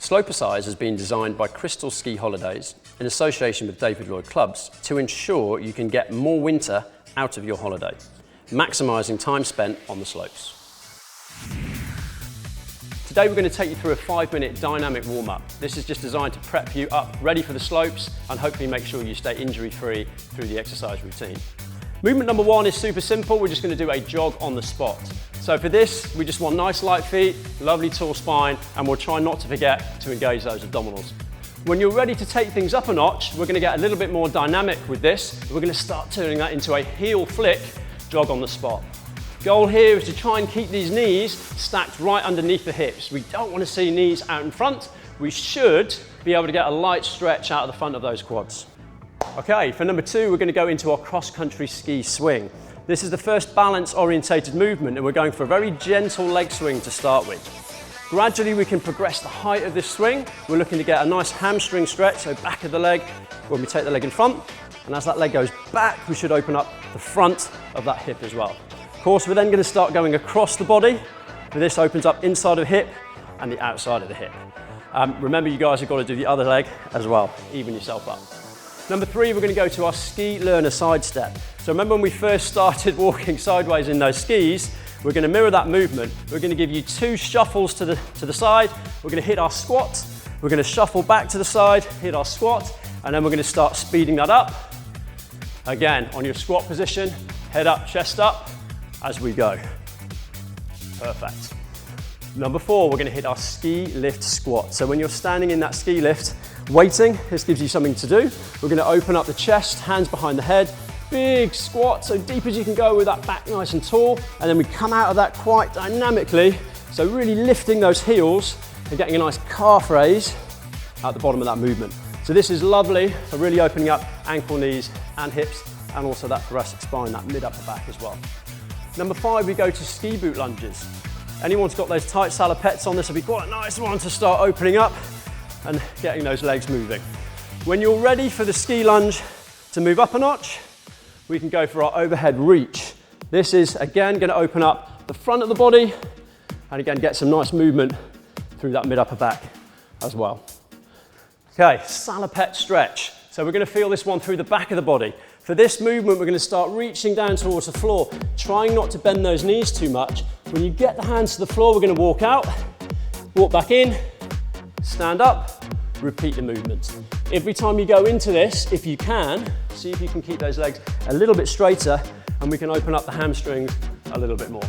Slopercise has been designed by Crystal Ski Holidays in association with David Lloyd Clubs to ensure you can get more winter out of your holiday, maximising time spent on the slopes. Today we're going to take you through a 5-minute dynamic warm-up. This is just designed to prep you up, ready for the slopes, and hopefully make sure you stay injury-free through the exercise routine. Movement number 1 is super simple. We're just going to do a jog on the spot. So for this, we just want nice light feet, lovely tall spine, and we'll try not to forget to engage those abdominals. When you're ready to take things up a notch, we're going to get a little bit more dynamic with this. We're going to start turning that into a heel flick jog on the spot. Goal here is to try and keep these knees stacked right underneath the hips. We don't want to see knees out in front. We should be able to get a light stretch out of the front of those quads. Okay, for number 2, we're going to go into our cross-country ski swing. This is the first balance-orientated movement, and we're going for a very gentle leg swing to start with. Gradually, we can progress the height of this swing. We're looking to get a nice hamstring stretch, so back of the leg when we take the leg in front. And as that leg goes back, we should open up the front of that hip as well. Of course, we're then going to start going across the body. This opens up inside of the hip and the outside of the hip. Remember, you guys have got to do the other leg as well. Even yourself up. Number 3, we're going to go to our ski learner side step. So remember when we first started walking sideways in those skis, we're going to mirror that movement. We're going to give you 2 shuffles to the side. We're going to hit our squat. We're going to shuffle back to the side, hit our squat, and then we're going to start speeding that up. Again, on your squat position, head up, chest up, as we go. Perfect. Number 4, we're going to hit our ski lift squat. So when you're standing in that ski lift, waiting, this gives you something to do. We're going to open up the chest, hands behind the head, big squat, so deep as you can go with that back nice and tall, and then we come out of that quite dynamically, so really lifting those heels and getting a nice calf raise at the bottom of that movement. So this is lovely for really opening up ankle, knees and hips, and also that thoracic spine, that mid-upper back as well. Number 5, we go to ski boot lunges. Anyone's got those tight salopettes on, this will be quite a nice one to start opening up and getting those legs moving. When you're ready for the ski lunge to move up a notch, we can go for our overhead reach. This is again going to open up the front of the body and again get some nice movement through that mid-upper back as well. Okay, salopette stretch. So we're going to feel this one through the back of the body. For this movement, we're going to start reaching down towards the floor, trying not to bend those knees too much. When you get the hands to the floor, we're going to walk out, walk back in, stand up, repeat the movement. Every time you go into this, if you can, see if you can keep those legs a little bit straighter and we can open up the hamstrings a little bit more.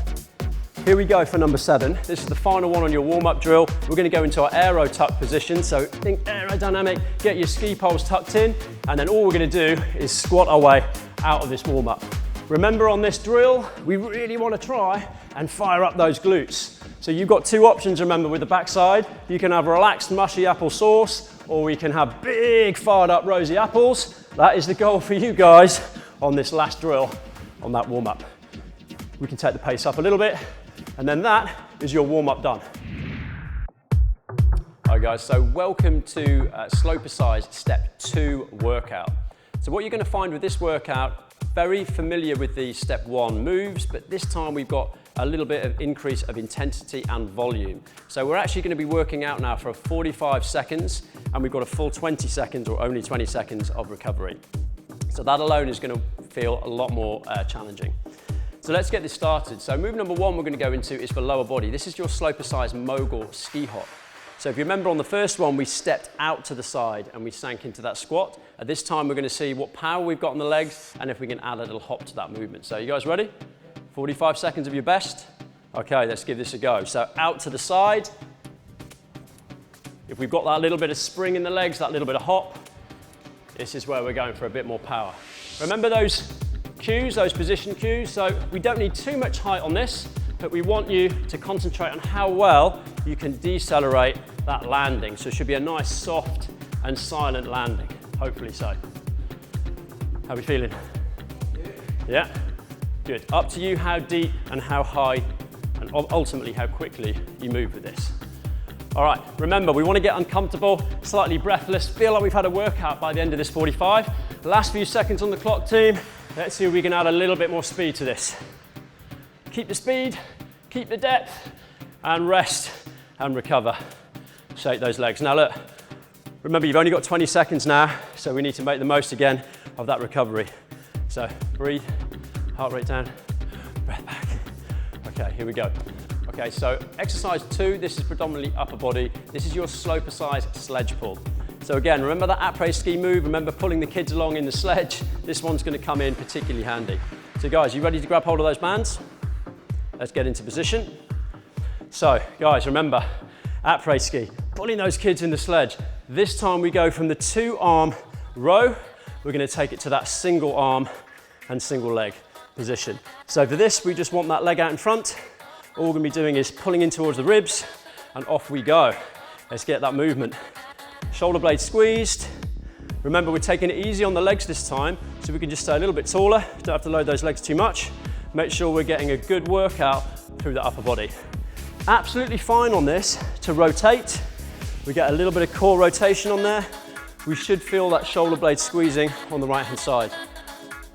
Here we go for number 7. This is the final one on your warm-up drill. We're going to go into our aero tuck position. So think aerodynamic, get your ski poles tucked in, and then all we're going to do is squat our way out of this warm-up. Remember on this drill, we really want to try and fire up those glutes. So you've got 2 options, remember, with the backside. You can have relaxed mushy apple sauce, or we can have big fired up rosy apples. That is the goal for you guys on this last drill on that warm-up. We can take the pace up a little bit, and then that is your warm-up done. Hi guys, so welcome to Slopercise Step 2 workout. So what you're going to find with this workout, very familiar with the Step 1 moves, but this time we've got a little bit of increase of intensity and volume. So we're actually going to be working out now for 45 seconds, and we've got a full 20 seconds or only 20 seconds of recovery. So that alone is going to feel a lot more challenging. So let's get this started. So move number 1 we're going to go into is for lower body. This is your Slopercise mogul ski hop. So if you remember on the first one, we stepped out to the side and we sank into that squat. At this time, we're going to see what power we've got in the legs and if we can add a little hop to that movement. So you guys ready? 45 seconds of your best. Okay, let's give this a go. So out to the side. If we've got that little bit of spring in the legs, that little bit of hop, this is where we're going for a bit more power. Remember those cues, those position cues. So we don't need too much height on this, but we want you to concentrate on how well you can decelerate that landing. So it should be a nice, soft and silent landing, hopefully so. How are we feeling? Yeah? Good. Up to you how deep and how high and ultimately how quickly you move with this. All right, remember, we want to get uncomfortable, slightly breathless, feel like we've had a workout by the end of this 45. The last few seconds on the clock, team. Let's see if we can add a little bit more speed to this. Keep the speed, keep the depth, and rest and recover. shake those legs. Now look, remember you've only got 20 seconds now, so we need to make the most again of that recovery. So breathe, heart rate down, breath back. Okay, here we go. Okay, so exercise 2, this is predominantly upper body. This is your sloper-sized sledge pull. So again, remember that après-ski move? Remember pulling the kids along in the sledge? This one's gonna come in particularly handy. So guys, you ready to grab hold of those bands? Let's get into position. So guys, remember, après-ski, pulling those kids in the sledge. This time we go from the 2-arm row, we're gonna take it to that single arm and single leg position. So for this, we just want that leg out in front. All we're gonna be doing is pulling in towards the ribs and off we go. Let's get that movement. Shoulder blades squeezed. Remember, we're taking it easy on the legs this time, so we can just stay a little bit taller. Don't have to load those legs too much. Make sure we're getting a good workout through the upper body. Absolutely fine on this to rotate. We get a little bit of core rotation on there. We should feel that shoulder blade squeezing on the right-hand side.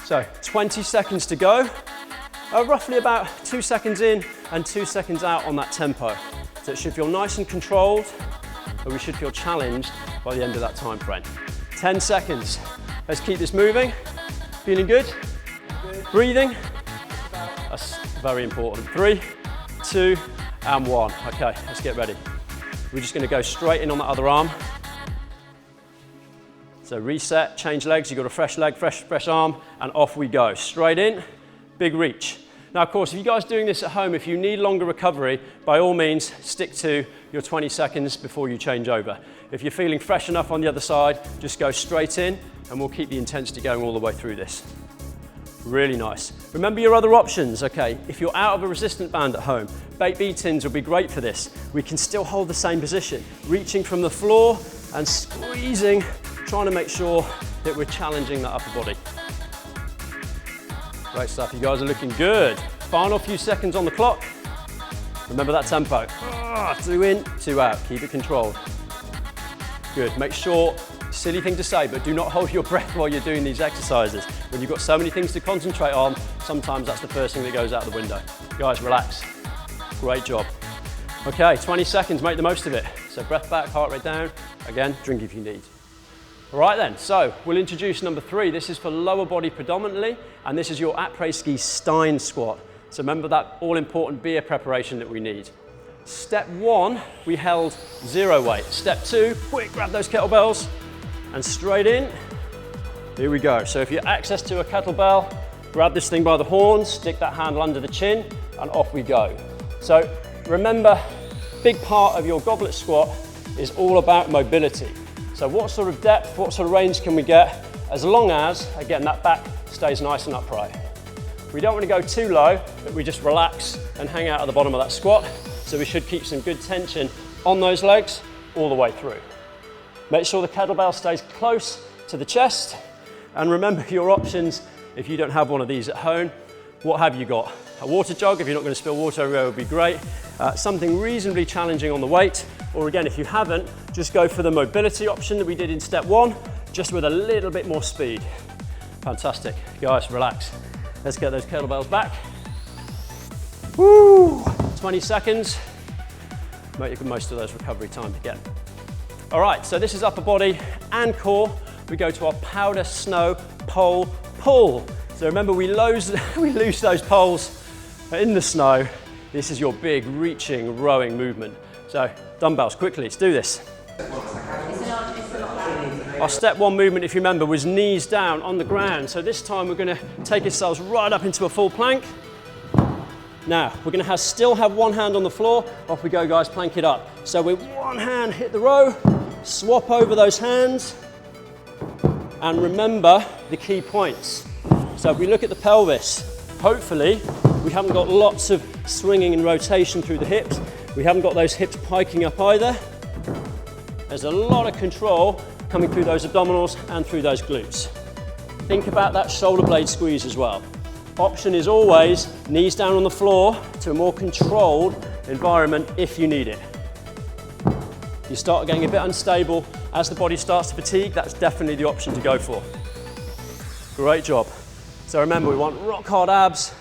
So 20 seconds to go. Roughly about 2 seconds in and 2 seconds out on that tempo. So it should feel nice and controlled, but we should feel challenged by the end of that time frame. 10 seconds. Let's keep this moving. Feeling good? Breathing? That's very important. 3, 2, and 1. Okay, let's get ready. We're just gonna go straight in on the other arm. So reset, change legs, you've got a fresh leg, fresh arm, and off we go. Straight in, big reach. Now, of course, if you guys are doing this at home, if you need longer recovery, by all means, stick to your 20 seconds before you change over. If you're feeling fresh enough on the other side, just go straight in, and we'll keep the intensity going all the way through this. Really nice. Remember your other options, okay? If you're out of a resistant band at home, baked bean tins will be great for this. We can still hold the same position, reaching from the floor and squeezing, trying to make sure that we're challenging that upper body. Great stuff, you guys are looking good. Final few seconds on the clock. Remember that tempo. 2 in, 2 out, keep it controlled. Good, make sure, silly thing to say, but do not hold your breath while you're doing these exercises. When you've got so many things to concentrate on, sometimes that's the first thing that goes out the window. Guys, relax. Great job. Okay, 20 seconds, make the most of it. So breath back, heart rate down. Again, drink if you need. All right then, so we'll introduce number 3. This is for lower body predominantly, and this is your après-ski Stein squat. So remember that all-important beer preparation that we need. Step 1, we held 0 weight. Step 2, quick, grab those kettlebells and straight in. Here we go. So if you have access to a kettlebell, grab this thing by the horns, stick that handle under the chin, and off we go. So remember, big part of your goblet squat is all about mobility. So what sort of depth, what sort of range can we get, as long as, again, that back stays nice and upright. We don't want to go too low, but we just relax and hang out at the bottom of that squat. So we should keep some good tension on those legs all the way through. Make sure the kettlebell stays close to the chest. And remember your options, if you don't have one of these at home, what have you got? A water jug, if you're not going to spill water everywhere, would be great. Something reasonably challenging on the weight. Or again, if you haven't, just go for the mobility option that we did in step 1, just with a little bit more speed. Fantastic. Guys, relax. Let's get those kettlebells back. Woo! 20 seconds. Make the most of those recovery time again. All right, so this is upper body and core. We go to our powder snow pole pull. So remember, we lose those poles in the snow. This is your big reaching, rowing movement. So dumbbells, quickly, let's do this. Our step 1 movement, if you remember, was knees down on the ground. So this time we're gonna take ourselves right up into a full plank. Now, we're gonna still have one hand on the floor. Off we go, guys, plank it up. So with one hand, hit the row, swap over those hands, and remember the key points. So if we look at the pelvis, hopefully we haven't got lots of swinging and rotation through the hips. We haven't got those hips piking up either. There's a lot of control coming through those abdominals and through those glutes. Think about that shoulder blade squeeze as well. Option is always knees down on the floor to a more controlled environment if you need it. You start getting a bit unstable as the body starts to fatigue, that's definitely the option to go for. Great job. So remember, we want rock hard abs,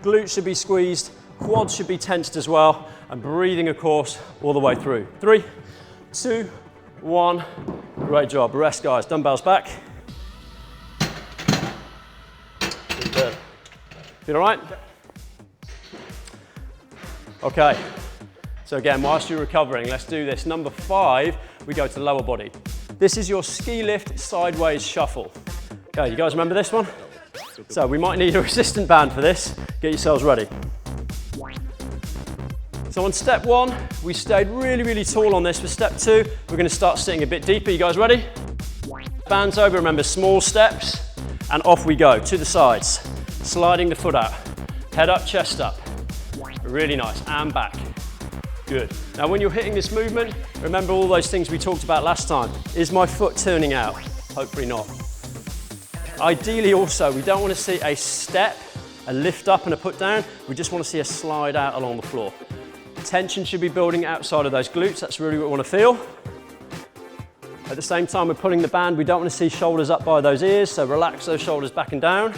glutes should be squeezed, quads should be tensed as well, and breathing, of course, all the way through. 3, 2, 1. Great job. Rest, guys. Dumbbells back. Good. Feel all right? Okay. So again, whilst you're recovering, let's do this. Number 5, we go to the lower body. This is your ski lift sideways shuffle. Okay, you guys remember this one? So we might need a resistant band for this. Get yourselves ready. So on step 1, we stayed really, really tall on this. For step 2, we're going to start sitting a bit deeper. You guys ready? Bands over, remember, small steps, and off we go to the sides. Sliding the foot out. Head up, chest up. Really nice, and back. Good. Now when you're hitting this movement, remember all those things we talked about last time. Is my foot turning out? Hopefully not. Ideally also, we don't want to see a step, a lift up and a put down. We just want to see a slide out along the floor. Tension should be building outside of those glutes. That's really what we want to feel. At the same time, we're pulling the band. We don't want to see shoulders up by those ears, so relax those shoulders back and down.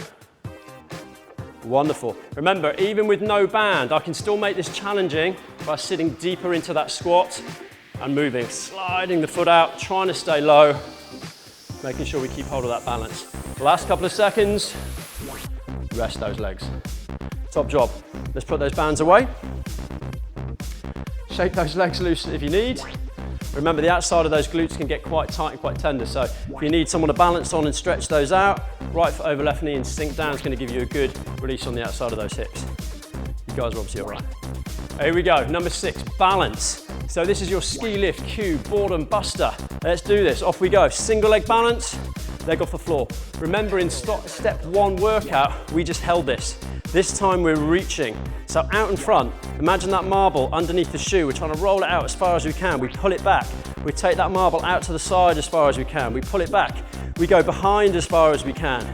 Wonderful. Remember, even with no band, I can still make this challenging by sitting deeper into that squat and moving, sliding the foot out, trying to stay low, making sure we keep hold of that balance. The last couple of seconds, rest those legs. Top job. Let's put those bands away. Shake those legs loose if you need. Remember, the outside of those glutes can get quite tight and quite tender, so if you need someone to balance on and stretch those out, right foot over left knee and sink down is going to give you a good release on the outside of those hips. You guys are obviously all right. Here we go, number 6, balance. So this is your ski lift, cube, boredom buster. Let's do this, off we go. Single leg balance, leg off the floor. Remember, in step 1 workout, we just held this. This time we're reaching. So out in front, imagine that marble underneath the shoe. We're trying to roll it out as far as we can. We pull it back. We take that marble out to the side as far as we can. We pull it back. We go behind as far as we can.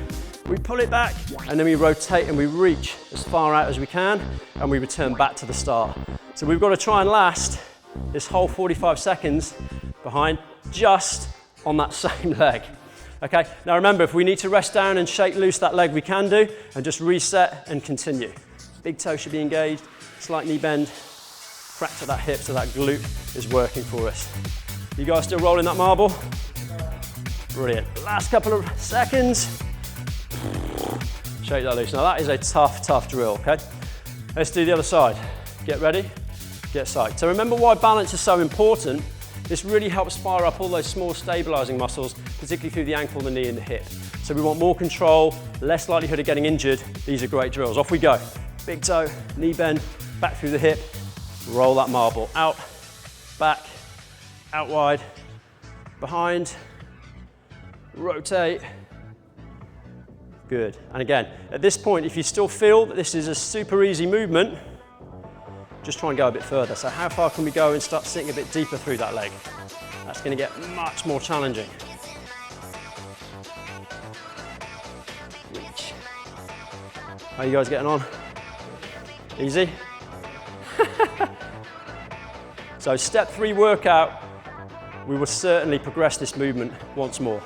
We pull it back, and then we rotate and we reach as far out as we can, and we return back to the start. So we've got to try and last this whole 45 seconds behind just on that same leg. Okay, now remember, if we need to rest down and shake loose that leg, we can do, and just reset and continue. Big toe should be engaged, slight knee bend, crack to that hip so that glute is working for us. You guys still rolling that marble? Brilliant. Last couple of seconds. Shake that loose. Now that is a tough, tough drill, okay? Let's do the other side. Get ready, get psyched. So remember why balance is so important. This really helps fire up all those small stabilizing muscles, particularly through the ankle, the knee and the hip. So we want more control, less likelihood of getting injured. These are great drills. Off we go. Big toe, knee bend, back through the hip, roll that marble. Out, back, out wide, behind, rotate. Good. And again, at this point, if you still feel that this is a super easy movement, just try and go a bit further. So how far can we go and start sitting a bit deeper through that leg? That's going to get much more challenging. Reach. How are you guys getting on? Easy? So step 3 workout, we will certainly progress this movement once more.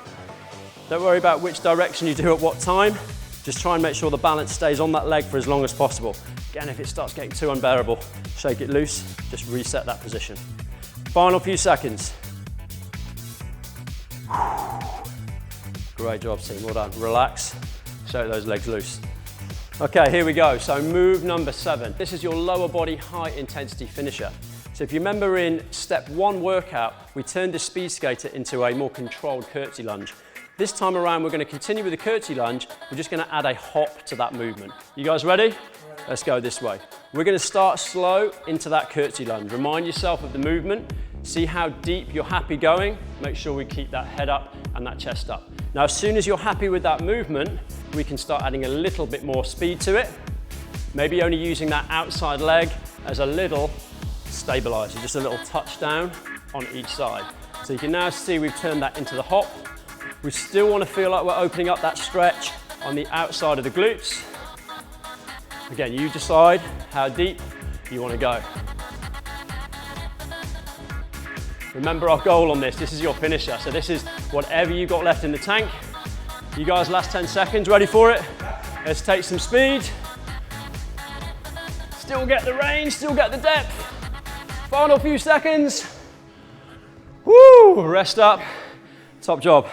Don't worry about which direction you do at what time. Just try and make sure the balance stays on that leg for as long as possible. Again, if it starts getting too unbearable, shake it loose, just reset that position. Final few seconds. Great job, team, well done. Relax, shake those legs loose. Okay, here we go. So move number 7. This is your lower body high intensity finisher. So if you remember in step 1 workout, we turned the speed skater into a more controlled curtsy lunge. This time around, we're going to continue with the curtsy lunge. We're just going to add a hop to that movement. You guys ready? Let's go this way. We're going to start slow into that curtsy lunge. Remind yourself of the movement. See how deep you're happy going. Make sure we keep that head up and that chest up. Now, as soon as you're happy with that movement, we can start adding a little bit more speed to it. Maybe only using that outside leg as a little stabilizer, just a little touchdown on each side. So you can now see we've turned that into the hop. We still want to feel like we're opening up that stretch on the outside of the glutes. Again, you decide how deep you want to go. Remember our goal on this. This is your finisher. So this is whatever you got left in the tank. You guys, last 10 seconds, ready for it? Let's take some speed. Still get the range, still get the depth. Final few seconds. Woo! Woo! Rest up. Top job.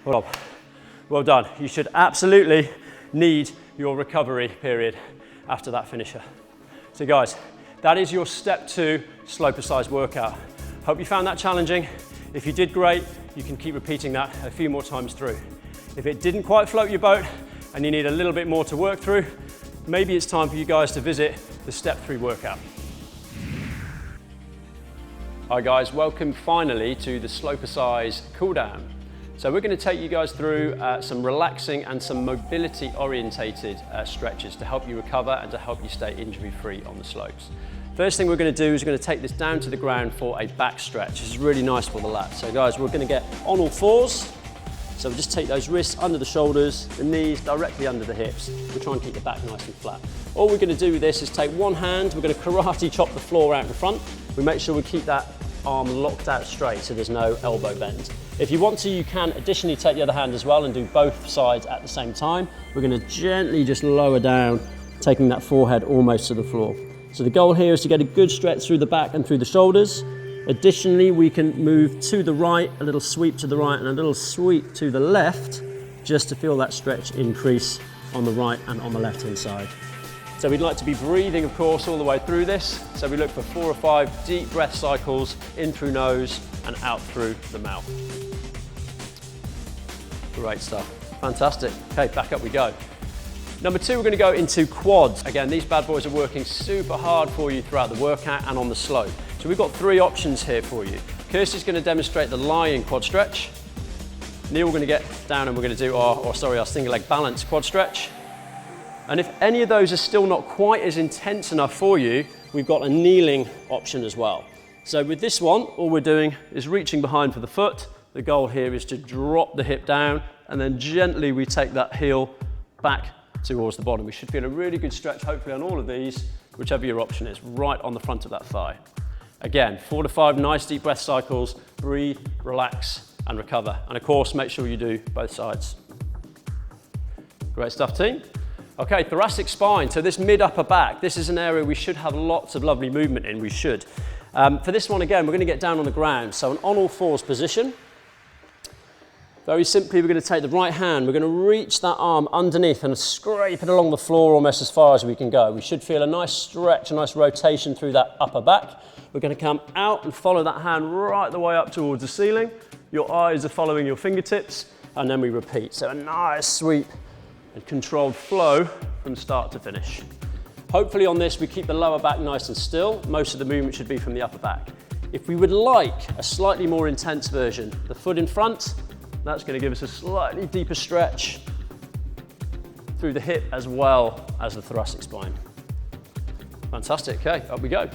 Well done. You should absolutely need your recovery period after that finisher. So guys, that is your step 2 slope-sized workout. Hope you found that challenging. If you did, great. You can keep repeating that a few more times through. If it didn't quite float your boat and you need a little bit more to work through, maybe it's time for you guys to visit the step 3 workout. Hi guys, welcome finally to the slope-sized cool down. So we're going to take you guys through some relaxing and some mobility orientated stretches to help you recover and to help you stay injury free on the slopes. First thing we're going to do is we're going to take this down to the ground for a back stretch. This is really nice for the lats. So guys, we're going to get on all fours. So we'll just take those wrists under the shoulders, the knees directly under the hips. We'll try and keep the back nice and flat. All we're going to do with this is take one hand, we're going to karate chop the floor out in front. We make sure we keep that arm locked out straight so there's no elbow bend. If you want to, you can additionally take the other hand as well and do both sides at the same time. We're going to gently just lower down, taking that forehead almost to the floor. So the goal here is to get a good stretch through the back and through the shoulders. Additionally, we can move to the right, a little sweep to the right and a little sweep to the left, just to feel that stretch increase on the right and on the left hand side. So we'd like to be breathing, of course, all the way through this. So we look for 4 or 5 deep breath cycles in through nose and out through the mouth. Great stuff. Fantastic. Okay, back up we go. Number 2, we're going to go into quads. Again, these bad boys are working super hard for you throughout the workout and on the slope. So we've got 3 options here for you. Kirsty's going to demonstrate the lying quad stretch. Neil, we're going to get down and we're going to do our single leg balance quad stretch. And if any of those are still not quite as intense enough for you, we've got a kneeling option as well. So with this one, all we're doing is reaching behind for the foot. The goal here is to drop the hip down and then gently we take that heel back towards the bottom. We should feel a really good stretch, hopefully on all of these, whichever your option is, right on the front of that thigh. Again, 4 to 5 nice deep breath cycles, breathe, relax, and recover. And of course, make sure you do both sides. Great stuff, team. Okay, thoracic spine. So this mid-upper back, this is an area we should have lots of lovely movement in, we should. For this one, again, we're going to get down on the ground. So an on all fours position. Very simply, we're going to take the right hand, we're going to reach that arm underneath and scrape it along the floor almost as far as we can go. We should feel a nice stretch, a nice rotation through that upper back. We're going to come out and follow that hand right the way up towards the ceiling. Your eyes are following your fingertips, and then we repeat. So a nice sweep and controlled flow from start to finish. Hopefully on this, we keep the lower back nice and still. Most of the movement should be from the upper back. If we would like a slightly more intense version, the foot in front, that's going to give us a slightly deeper stretch through the hip as well as the thoracic spine. Fantastic, okay, up we go.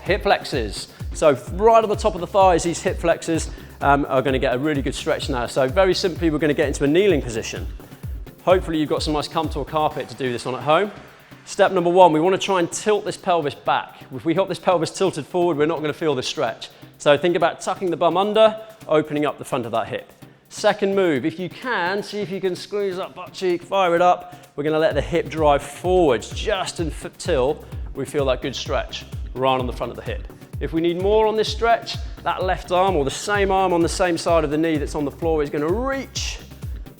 Hip flexors. So right at the top of the thighs, these hip flexors are going to get a really good stretch now. So very simply, we're going to get into a kneeling position. Hopefully you've got some nice comfortable carpet to do this on at home. Step number 1, we want to try and tilt this pelvis back. If we got this pelvis tilted forward, we're not going to feel the stretch. So think about tucking the bum under, opening up the front of that hip. Second move, if you can, see if you can squeeze that butt cheek, fire it up. We're going to let the hip drive forwards just until we feel that good stretch right on the front of the hip. If we need more on this stretch, that left arm or the same arm on the same side of the knee that's on the floor is going to reach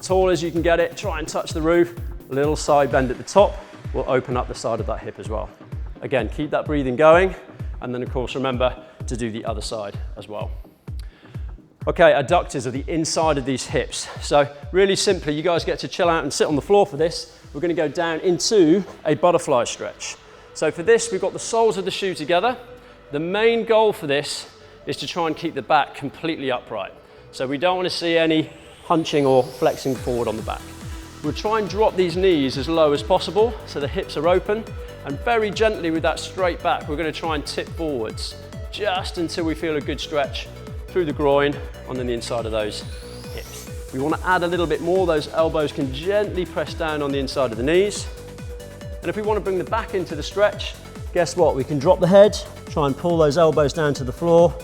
tall as you can get it, try and touch the roof. A little side bend at the top will open up the side of that hip as well. Again, keep that breathing going, and then of course remember to do the other side as well. Okay, adductors are the inside of these hips. So really simply, you guys get to chill out and sit on the floor for this. We're going to go down into a butterfly stretch. So for this, we've got the soles of the shoe together. The main goal for this is to try and keep the back completely upright. So we don't want to see any hunching or flexing forward on the back. We'll try and drop these knees as low as possible so the hips are open, and very gently with that straight back, we're going to try and tip forwards just until we feel a good stretch through the groin and then the inside of those hips. We want to add a little bit more. Those elbows can gently press down on the inside of the knees. And if we want to bring the back into the stretch, guess what? We can drop the head, try and pull those elbows down to the floor,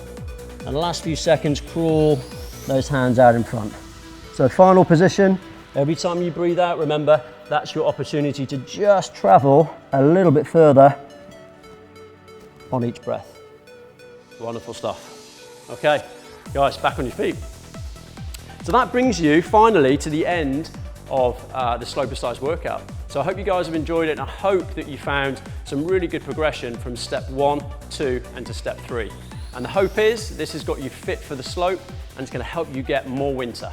and the last few seconds, crawl those hands out in front. So final position, every time you breathe out, remember, that's your opportunity to just travel a little bit further on each breath. Wonderful stuff. Okay, Guys, back on your feet. So that brings you finally to the end of the slope-aside workout. So I hope you guys have enjoyed it, and I hope that you found some really good progression from step 1, 2, and to step 3. And the hope is this has got you fit for the slope, and it's going to help you get more winter.